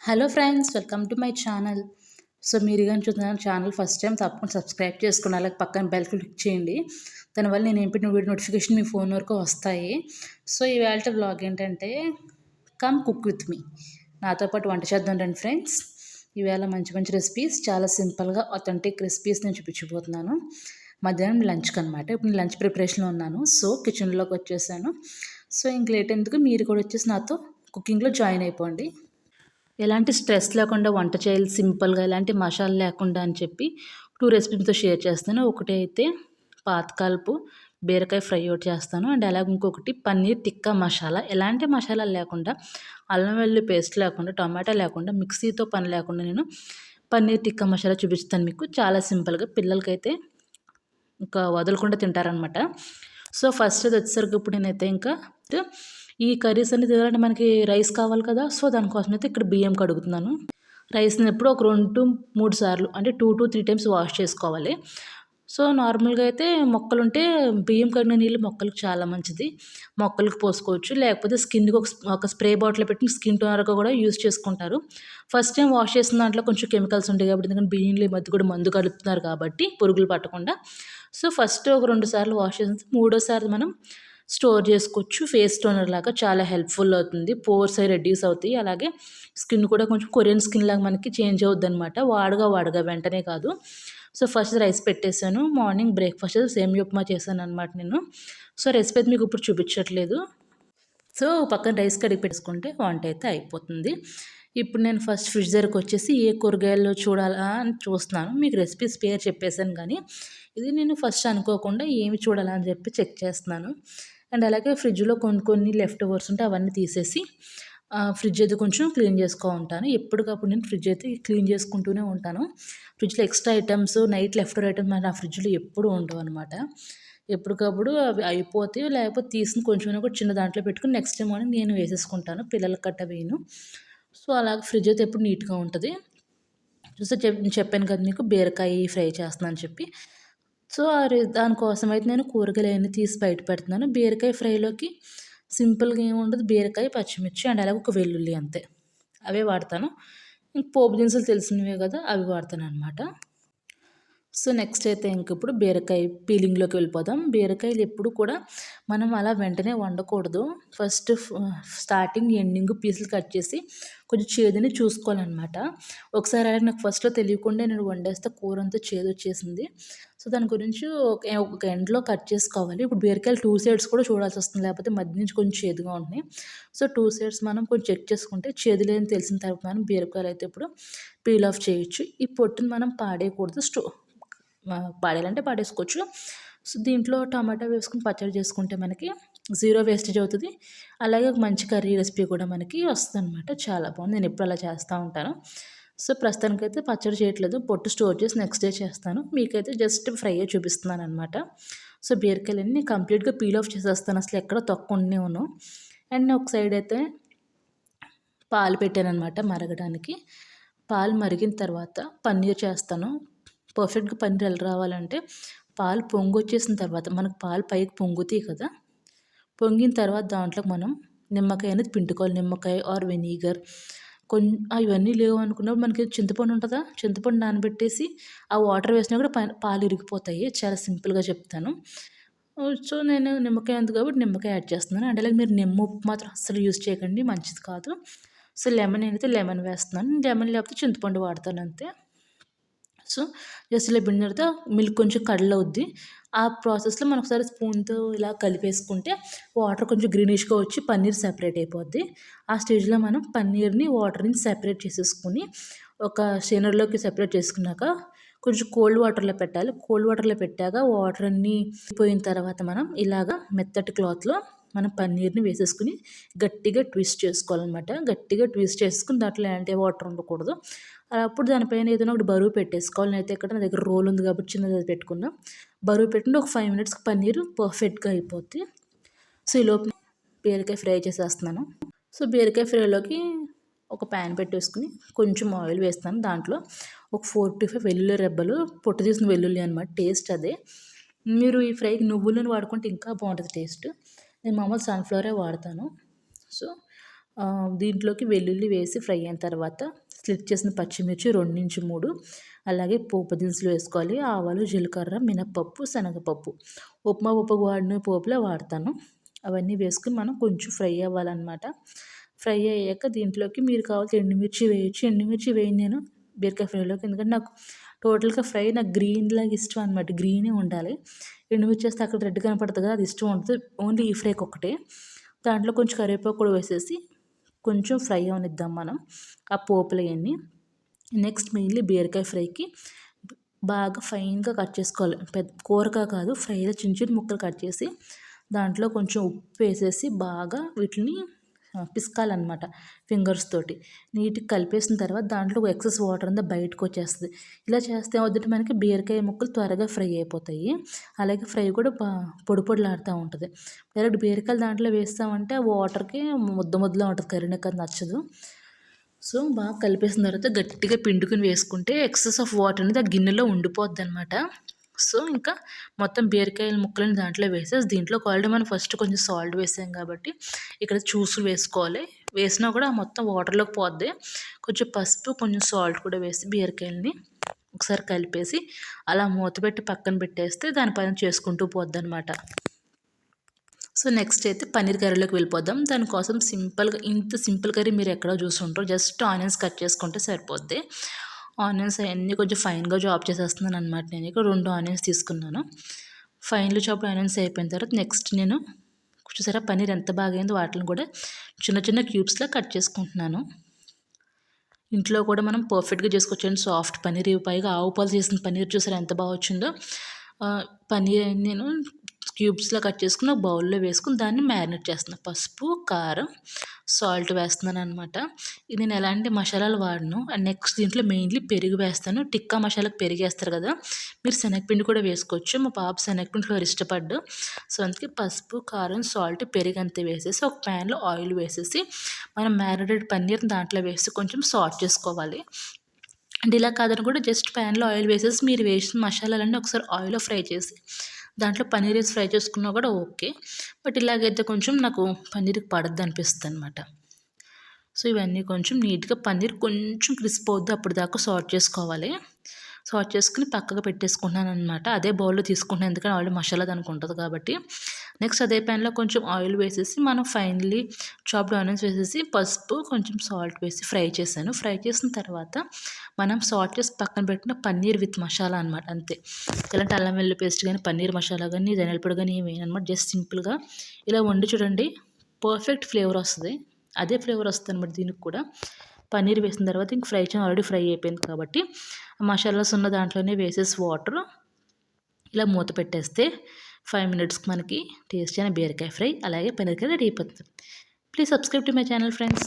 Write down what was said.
Hello friends, welcome to my channel. So మీరు కానీ చూస్తున్న ఛానల్ ఫస్ట్ టైం తప్పకుండా సబ్స్క్రైబ్ చేసుకుని అలాగే పక్కన బెల్ క్లిక్ చేయండి. దానివల్ల నేను ఏం పెట్టిన వీడియో నోటిఫికేషన్ మీ ఫోన్ వరకు వస్తాయి. సో ఇవాళ వ్లాగ్ ఏంటంటే కమ్ కుక్ విత్ మీ, నాతో పాటు వంట చేద్దాం రండి ఫ్రెండ్స్. ఈవేళ మంచి మంచి రెసిపీస్, చాలా సింపుల్గా అథెంటిక్ రెసిపీస్ నేను చూపించబోతున్నాను. మధ్యాహ్నం లంచ్కి అనమాట. ఇప్పుడు నేను లంచ్ ప్రిపరేషన్లో ఉన్నాను. సో కిచెన్లోకి వచ్చేసాను. సో ఇంక లేట్ ఎందుకు, మీరు కూడా వచ్చేసి నాతో కుకింగ్లో జాయిన్ అయిపోండి. ఎలాంటి స్ట్రెస్ లేకుండా వంట చేయాలి సింపుల్గా, ఎలాంటి మసాలా లేకుండా అని చెప్పి 2 రెసిపీస్తో షేర్ చేస్తాను. ఒకటి అయితే పాతకాలపు బీరకాయ ఫ్రై ఒకటి చేస్తాను, అండ్ అలాగే ఇంకొకటి పన్నీర్ టిక్కా మసాలా. ఎలాంటి మసాలా లేకుండా, అల్లం వెల్లుల్లి పేస్ట్ లేకుండా, టమాటా లేకుండా, మిక్సీతో పని లేకుండా నేను పన్నీర్ టిక్కా మసాలా చూపిస్తాను మీకు. చాలా సింపుల్గా పిల్లలకైతే ఇంకా వదలకుండా తింటారనమాట. సో ఫస్ట్ అది వచ్చేసరికి ఇప్పుడు నేనైతే ఇంకా ఈ కర్రీస్ అన్ని తినాలంటే మనకి రైస్ కావాలి కదా. సో దానికోసం అయితే ఇక్కడ బియ్యం కడుగుతున్నాను. రైస్ని ఎప్పుడు ఒక 2 to 3 సార్లు, అంటే 2 to 3 టైమ్స్ వాష్ చేసుకోవాలి. సో నార్మల్గా అయితే మొక్కలుంటే బియ్యం కడిగిన నీళ్ళు మొక్కలకు చాలా మంచిది. మొక్కలకు పోసుకోవచ్చు, లేకపోతే స్కిన్కి ఒక స్ప్రే బాటిల్ పెట్టి స్కిన్ టోనర్గా కూడా యూజ్ చేసుకుంటారు. ఫస్ట్ టైం వాష్ చేసిన దాంట్లో కొంచెం కెమికల్స్ ఉంటాయి కాబట్టి, ఎందుకంటే బియ్యంలో ఈ మధ్య కూడా మందు కలుపుతున్నారు కాబట్టి పురుగులు పట్టకుండా. సో ఫస్ట్ ఒక 2 సార్లు వాష్ చేసి మూడోసారి మనం స్టోర్ చేసుకోవచ్చు. ఫేస్ టోనర్ లాగా చాలా హెల్ప్ఫుల్ అవుతుంది. పోర్స్ అవి రెడ్యూస్ అవుతాయి. అలాగే స్కిన్ కూడా కొంచెం కొరియన్ స్కిన్ లాగా మనకి చేంజ్ అవుద్ది అనమాట, వాడగా వెంటనే కాదు. సో ఫస్ట్ రైస్ పెట్టేశాను. మార్నింగ్ బ్రేక్ఫాస్ట్ సేమియా ఉప్మా చేశాను అనమాట నేను. సో రెసిపీ అయితే మీకు ఇప్పుడు చూపించట్లేదు. సో పక్కన రైస్ కడిగి పెట్టుకుంటే వంట అయితే అయిపోతుంది. ఇప్పుడు నేను ఫస్ట్ ఫ్రిడ్జ్ దగ్గరకు వచ్చేసి ఏ కూరగాయలు చూడాలా అని చూస్తున్నాను. మీకు రెసిపీస్ పేరు చెప్పేశాను, కానీ ఇది నేను ఫస్ట్ అనుకోకుండా ఏమి చూడాలా అని చెప్పి చెక్ చేస్తున్నాను. అండ్ అలాగే ఫ్రిడ్జ్లో కొన్ని లెఫ్ట్ ఓవర్స్ ఉంటే అవన్నీ తీసేసి ఫ్రిడ్జ్ అయితే కొంచెం క్లీన్ చేసుకో ఉంటాను. ఎప్పటికప్పుడు నేను ఫ్రిడ్జ్ అయితే క్లీన్ చేసుకుంటూనే ఉంటాను. ఫ్రిడ్జ్లో extra items, night left over items నా ఫ్రిడ్జ్లో ఎప్పుడు ఉండవు అనమాట. ఎప్పటికప్పుడు అవి అయిపోతాయి, లేకపోతే తీసుకుని కొంచెం కూడా చిన్న దాంట్లో పెట్టుకుని నెక్స్ట్ డే మార్నింగ్ నేను వేసేసుకుంటాను. పిల్లలకి కట్ట వేయను. సో అలాగే ఫ్రిడ్జ్ అయితే ఎప్పుడు నీట్గా ఉంటుంది. చూస్తే చెప్పాను కదా మీకు బీరకాయ ఫ్రై చేస్తున్నాను చెప్పి. సో దానికోసం అయితే నేను కూరగాయలు అవన్నీ తీసి బయట పెడుతున్నాను. బీరకాయ ఫ్రైలోకి సింపుల్గా ఏముండదు, బీరకాయ, పచ్చిమిర్చి అండ్ అలాగే ఒక వెల్లుల్లి, అంతే. అవే వాడతాను. ఇంక పోపు దినుసులు తెలిసినవే కదా, అవి వాడతాను అనమాట. సో నెక్స్ట్ అయితే ఇంక ఇప్పుడు బీరకాయ పీలింగ్లోకి వెళ్ళిపోదాం. బీరకాయలు ఎప్పుడు కూడా మనం అలా వెంటనే వండకూడదు. ఫస్ట్ స్టార్టింగ్ ఎండింగ్ పీసులు కట్ చేసి కొంచెం చేదుని చూసుకోవాలన్నమాట. ఒకసారి అలా నాకు ఫస్ట్లో తెలియకుండా నేను వండేస్తే కూర అంతా చేదు వచ్చేసింది. సో దాని గురించి ఒక ఎండ్లో కట్ చేసుకోవాలి. ఇప్పుడు బీరకాయలు 2 సైడ్స్ కూడా చూడాల్సి వస్తుంది, లేకపోతే మధ్య నుంచి కొంచెం చేదుగా ఉంటున్నాయి. సో 2 సైడ్స్ మనం కొంచెం చెక్ చేసుకుంటే చేదు లేని తెలిసిన తర్వాత మనం బీరకాయలు అయితే ఇప్పుడు పీల్ ఆఫ్ చేయొచ్చు. ఈ పొట్టుని మనం పాడేయకూడదు. పాడేయాలంటే పాడేసుకోవచ్చు. సో దీంట్లో టమాటా వేసుకుని పచ్చడి చేసుకుంటే మనకి 0 వేస్టేజ్ అవుతుంది. అలాగే ఒక మంచి కర్రీ రెసిపీ కూడా మనకి వస్తుంది అనమాట. చాలా బాగుంది. నేను ఎప్పుడు అలా చేస్తూ ఉంటాను. సో ప్రస్తుతానికైతే పచ్చడి చేయట్లేదు, పొట్టు స్టోర్ చేసి నెక్స్ట్ డే చేస్తాను. మీకైతే జస్ట్ ఫ్రై చూపిస్తున్నాను అనమాట. సో బీరకాయలన్నీ కంప్లీట్గా పీల్ ఆఫ్ చేసేస్తాను, అసలు ఎక్కడ తక్కువనే ఉన్నాను. అండ్ ఒక సైడ్ అయితే పాలు పెట్టాను అనమాట మరగడానికి. పాలు మరిగిన తర్వాత పన్నీర్ చేస్తాను. పర్ఫెక్ట్గా పన్నీర్ ఎలా రావాలంటే, పాలు పొంగు వచ్చేసిన తర్వాత మనకు పాలు పైకి పొంగుతాయి కదా, పొంగిన తర్వాత దాంట్లో మనం నిమ్మకాయ అనేది పిండుకోవాలి. నిమ్మకాయ ఆర్ వెనిగర్ ఇవన్నీ లేవు అనుకున్నప్పుడు మనకి చింతపండు ఉంటుందా, చింతపండు నానబెట్టేసి ఆ వాటర్ వేసినా కూడా పాలు ఇరిగిపోతాయి. చాలా సింపుల్గా చెప్తాను. సో నేను నిమ్మకాయ ఉంది కాబట్టి నిమ్మకాయ యాడ్ చేస్తున్నాను. అంటే అలాగే మీరు నిమ్మ ఉప్పు మాత్రం అస్సలు యూజ్ చేయకండి, మంచిది కాదు. సో లెమన్ అయితే లెమన్ వేస్తున్నాను. లెమన్ లేకపోతే చింతపండు వాడతాను, అంతే. సో జస్ట్ ఇలా పిండిన తర్వాత మిల్క్ కొంచెం కడలవుద్ది. ఆ ప్రాసెస్లో మనం ఒకసారి స్పూన్తో ఇలా కలిపేసుకుంటే వాటర్ కొంచెం గ్రీనిష్గా వచ్చి పన్నీర్ సెపరేట్ అయిపోద్ది. ఆ స్టేజ్లో మనం పన్నీర్ని వాటర్ నుంచి సెపరేట్ చేసేసుకుని ఒక స్ట్రైనర్లోకి సెపరేట్ చేసుకున్నాక కొంచెం కోల్డ్ వాటర్లో పెట్టాలి. కోల్డ్ వాటర్లో పెట్టాక వాటర్ అన్నీ పోయిన తర్వాత మనం ఇలాగా మెత్తటి క్లాత్లో మనం పన్నీర్ని వేసేసుకుని గట్టిగా ట్విస్ట్ చేసుకోవాలన్నమాట. గట్టిగా ట్విస్ట్ చేసుకుని దాంట్లో ఎలాంటి వాటర్ ఉండకూడదు. అప్పుడు దానిపైన ఏదైనా ఒకటి బరువు పెట్టేసుకోవాలి. నేనైతే ఇక్కడ నా దగ్గర రోల్ ఉంది కాబట్టి చిన్నది పెట్టుకున్నా. బరువు పెట్టుకుంటే ఒక 5 minutes పన్నీర్ పర్ఫెక్ట్గా అయిపోద్ది. సో ఈలోపు బీరకాయ ఫ్రై చేసేస్తున్నాను. సో బీరకాయ ఫ్రైలోకి ఒక ప్యాన్ పెట్టేసుకుని కొంచెం ఆయిల్ వేస్తాను. దాంట్లో ఒక 4 to 5 వెల్లుల్లి రెబ్బలు, పొట్టు తీసిన వెల్లుల్లి అనమాట, టేస్ట్ అదే. మీరు ఈ ఫ్రైకి నువ్వులను వాడుకుంటే ఇంకా బాగుంటుంది టేస్ట్. నేను మామూలు సన్ఫ్లవరే వాడతాను. సో దీంట్లోకి వెల్లుల్లి వేసి ఫ్రై అయిన తర్వాత స్లిట్ చేసిన పచ్చిమిర్చి 2-3, అలాగే పోపు దినుసులు వేసుకోవాలి. ఆవాలు, జీలకర్ర, మినప్పప్పు, శనగపప్పు. ఉప్మా పప్పుకు వాడిన పోపులే వాడతాను. అవన్నీ వేసుకుని మనం కొంచెం ఫ్రై అవ్వాలన్నమాట. ఫ్రై అయ్యాక దీంట్లోకి మీరు కావాల్సిన ఎండుమిర్చి వేయచ్చు. ఎండుమిర్చి వేయను నేను బీరకాయ ఫ్రైలోకి, ఎందుకంటే నాకు టోటల్గా ఫ్రై నాకు గ్రీన్ లాగా ఇష్టం అనమాట. గ్రీనే ఉండాలి. ఎండుమిర్చి వేస్తే అక్కడ రెడ్ కనపడుతుంది కదా, అది ఇష్టం ఉంటుంది. ఓన్లీ ఈ ఫ్రైకి ఒకటే. దాంట్లో కొంచెం కరివేపాకు కూడా వేసేసి కొంచెం ఫ్రై అవనిద్దాం మనం ఆ పోపులు అవన్నీ. నెక్స్ట్ మెయిన్లీ బీరకాయ ఫ్రైకి బాగా ఫైన్గా కట్ చేసుకోవాలి. పెద్ద కూరగా కాదు, ఫ్రైలో చిన్న చిన్న ముక్కలు కట్ చేసి దాంట్లో కొంచెం ఉప్పు వేసేసి బాగా వీటిని పిసకాలన్నమాట ఫింగర్స్ తోటి. నీట్గా కలిపేసిన తర్వాత దాంట్లో ఎక్సెస్ వాటర్ అంతా బయటకు వచ్చేస్తుంది. ఇలా చేస్తే ఏమవుతుందంటే మనకి బీరకాయ ముక్కలు త్వరగా ఫ్రై అయిపోతాయి. అలాగే ఫ్రై కూడా పొడి పొడిలాడుతూ ఉంటుంది. డైరెక్ట్ బీరకాయలు దాంట్లో వేస్తామంటే ఆ వాటర్కి ముద్ద ముద్దలా ఉంటుంది, కర్రీ నాకు అది నచ్చదు. సో బాగా కలిపేసిన తర్వాత గట్టిగా పిండుకుని వేసుకుంటే ఎక్సెస్ ఆఫ్ వాటర్ అనేది ఆ గిన్నెలో ఉండిపోద్ది అనమాట. సో ఇంకా మొత్తం బీరకాయల ముక్కలను దాంట్లో వేసేసి దీంట్లో ఆల్రెడీ మనం ఫస్ట్ కొంచెం సాల్ట్ వేసాం కాబట్టి ఇక్కడ చూసి వేసుకోవాలి. వేసినా కూడా మొత్తం వాటర్లోకి పోద్ది. కొంచెం పసుపు, కొంచెం సాల్ట్ కూడా వేసి బీరకాయలని ఒకసారి కలిపేసి అలా మూత పెట్టి పక్కన పెట్టేస్తే దానిపైన చేసుకుంటూ పోద్ది అనమాట. సో నెక్స్ట్ అయితే పన్నీర్ కర్రీలోకి వెళ్ళిపోదాం. దానికోసం సింపుల్గా, ఇంత సింపుల్ కర్రీ మీరు ఎక్కడో చూసుంటారు. జస్ట్ ఆనియన్స్ కట్ చేసుకుంటే సరిపోద్ది. ఆనియన్స్ అవన్నీ కొంచెం ఫైన్గా చాప్ చేసేస్తున్నాను అనమాట. నేను ఇక్కడ 2 ఆనియన్స్ తీసుకున్నాను. ఫైన్లో చాప్ ఆనియన్స్ అయిపోయిన తర్వాత నెక్స్ట్ నేను చూసారా పన్నీర్ ఎంత బాగా అయిందో, వాటిని కూడా చిన్న చిన్న క్యూబ్స్లో కట్ చేసుకుంటున్నాను. ఇంట్లో కూడా మనం పర్ఫెక్ట్గా చేసుకోవచ్చండి సాఫ్ట్ పన్నీర్. పైగా ఆవు పాలు చేసిన పన్నీర్ చూసారా ఎంత బాగా వచ్చిందో. పన్నీర్ నేను క్యూబ్స్లో కట్ చేసుకుని ఒక బౌల్లో వేసుకుని దాన్ని మ్యారినేట్ చేస్తున్నాను. పసుపు, కారం, సాల్ట్ వేస్తున్నాను అనమాట. ఇది నేను ఎలాంటి మసాలాలు వాడను. అండ్ నెక్స్ట్ దీంట్లో మెయిన్లీ పెరుగు వేస్తాను. టిక్కా మసాలాకి పెరుగు వేస్తారు కదా, మీరు శనగపిండి కూడా వేసుకోవచ్చు. మా పాప శనగపిండి ఫ్లేవర్ ఇష్టపడ్డు. సో అందుకే పసుపు, కారం, సాల్ట్, పెరుగు అంతా వేసేసి ఒక ప్యాన్లో ఆయిల్ వేసేసి మనం మ్యారినేటెడ్ పన్నీర్ని దాంట్లో వేసి కొంచెం సాట్ చేసుకోవాలి. అండ్ ఇలా కాదని కూడా జస్ట్ ప్యాన్లో ఆయిల్ వేసేసి మీరు వేసిన మసాలాలన్నీ ఒకసారి ఆయిల్లో ఫ్రై చేసి దాంట్లో పన్నీర్ వేసి ఫ్రై చేసుకున్నా కూడా ఓకే. బట్ ఇలాగైతే కొంచెం నాకు పన్నీర్కి పడద్దు అనిపిస్తుంది అనమాట. సో ఇవన్నీ కొంచెం నీట్గా పన్నీర్ కొంచెం క్రిస్ప్ అవుద్ది అప్పుడు దాకా సాట్ చేసుకోవాలి. సాట్ చేసుకుని పక్కగా పెట్టేసుకుంటున్నాను అనమాట. అదే బౌల్లో తీసుకుంటున్నాను, ఎందుకంటే ఆల్రెడీ మసాలా దానికి ఉంటుంది కాబట్టి. నెక్స్ట్ అదే ప్యాన్లో కొంచెం ఆయిల్ వేసేసి మనం ఫైనల్లీ చాప్డ్ ఆనియన్స్ వేసేసి పసుపు, కొంచెం సాల్ట్ వేసి ఫ్రై చేశాను. ఫ్రై చేసిన తర్వాత మనం సాట్ చేసి పక్కన పెట్టిన పన్నీర్ విత్ మసాలా అనమాట. అంతే. ఎలాంటి అల్లం వెల్లుల్లి పేస్ట్ కానీ, పన్నీర్ మసాలా కానీ, ధనియాల పొడి కానీ ఏమి అనమాట. జస్ట్ సింపుల్గా ఇలా వండి చూడండి, పర్ఫెక్ట్ ఫ్లేవర్ వస్తుంది. అదే ఫ్లేవర్ వస్తుంది అనమాట దీనికి కూడా. పన్నీర్ వేసిన తర్వాత ఇంక ఫ్రై చేయడం ఆల్రెడీ ఫ్రై అయిపోయింది కాబట్టి మసాలాస్ ఉన్న దాంట్లోనే వేసేసి వాటర్ ఇలా మూత పెట్టేస్తే 5 మినిట్స్కి మనకి టేస్టీ అయిన బీరకాయ ఫ్రై అలాగే పన్నీర్ కర్రీ రెడీ అయిపోతుంది. Please subscribe to my channel friends.